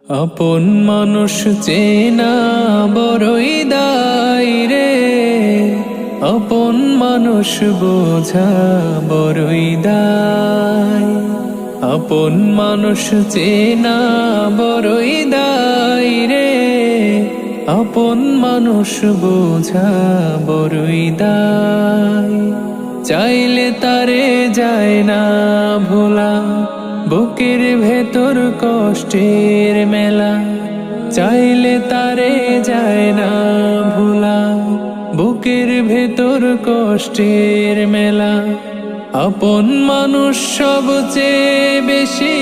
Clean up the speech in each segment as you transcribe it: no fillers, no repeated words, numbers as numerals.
আপন মানুষ চেনা বড়ই দায় রে, আপন মানুষ বোঝা বড়ই দায়। আপন মানুষ চেনা বড়ই দায় রে, আপন মানুষ বোঝা বড়ই দায়। চাইলে তারে যায় না ভোলা, বুকের ভেতর কষ্টের মেলা। চাইলে তারে যায় না ভোলা, বুকের ভেতর কষ্টের মেলা। আপন মানুষ সবচেয়ে বেশি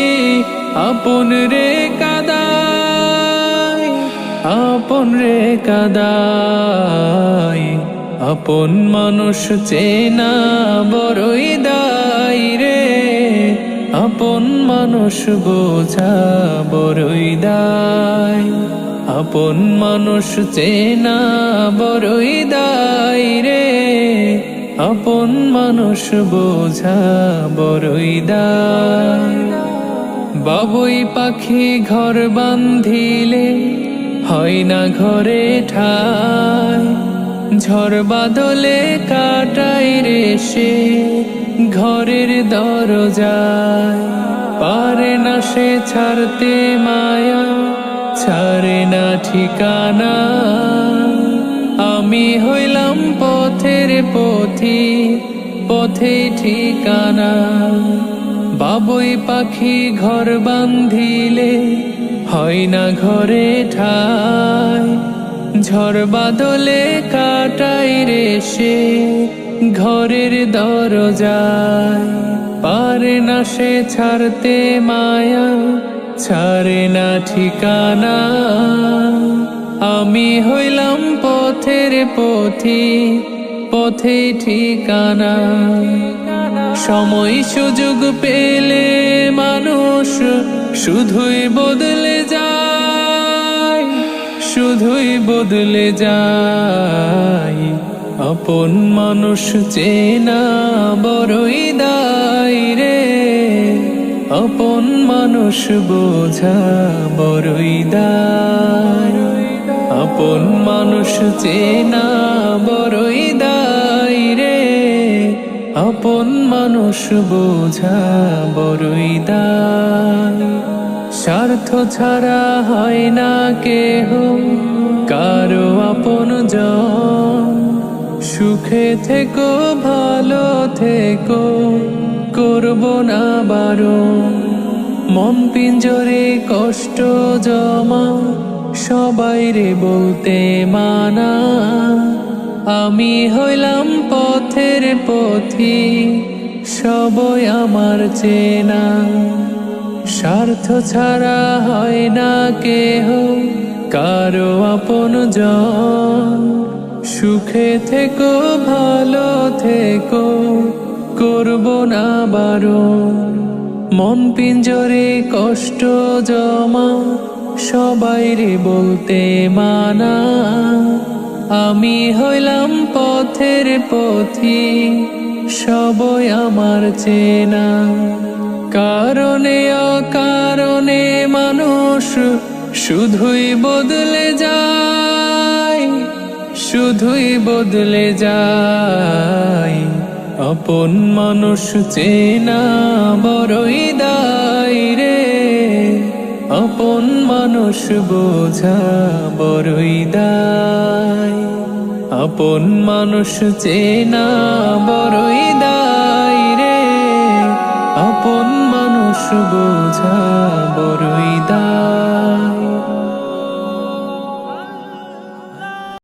আপন রে কাদায়, আপন রে কাদায়। আপন মানুষ চেনা বড়ই দায় রে, আপন মানুষ বোঝা বড়ই দায়। আপন মানুষ চেনা বড়ই দায় রে, আপন মানুষ বোঝা বড়ই দায়। বাবুই পাখি ঘর বান্ধিলে হয় না ঘরে ঠাই, ঝড় বাদলে কাটাই রে সে ঘরের দরজায়। পারে না সে ছাড়তে মায়া, ছাড়ে না ঠিকানা। আমি হইলাম পথের পথি, পথে ঠিকানা। বাবুই পাখি ঘর বান্ধিলে হয় না ঘরে ঠাই, ঝড় বাদলে কাটাই রে সে ঘরের দরজায়। পারে না সে ছাড়তে মায়া, ছাড়ে না ঠিকানা। আমি হইলাম পথের পথি, পথে ঠিকানা। সময় সুযোগ পেলে মানুষ শুধুই বদলে যায়, শুধুই বদলে যায়। আপন মানুষ চেনা বড়ই দায় রে, আপন মানুষ বোঝা বড়ই দায়। আপন মানুষ চেনা বড়ই দায় রে, আপন মানুষ বোঝা বড়ই দায়। স্বার্থ ছাড়া হয় না কেহ কারো আপনজন, সুখে থেকো ভালো থেকো করব না বারণ। মন পিঞ্জরে কষ্ট জমা সবাই রে বলতে মানা। আমি হইলাম পথের পথি, সবই আমার চেনা। স্বার্থ ছাড়া হয় না কেহ কারো আপনজন, সুখে থেকো ভালো থেকো করব না বারণ। মন পিঞ্জরে কষ্ট জমা সবাই রে বলতে মানা। আমি হইলাম পথের পথি, সবই আমার চেনা। কারণে অকারণে মানুষ শুধুই বদলে যায়, শুধুই বদলে যায়। আপন মানুষ চেনা বড়ই দায় রে, আপন মানুষ বোঝা বড়ই দায়। আপন মানুষ চেনা বড়ই দায় রে, আপন মানুষ বোঝা বড়ই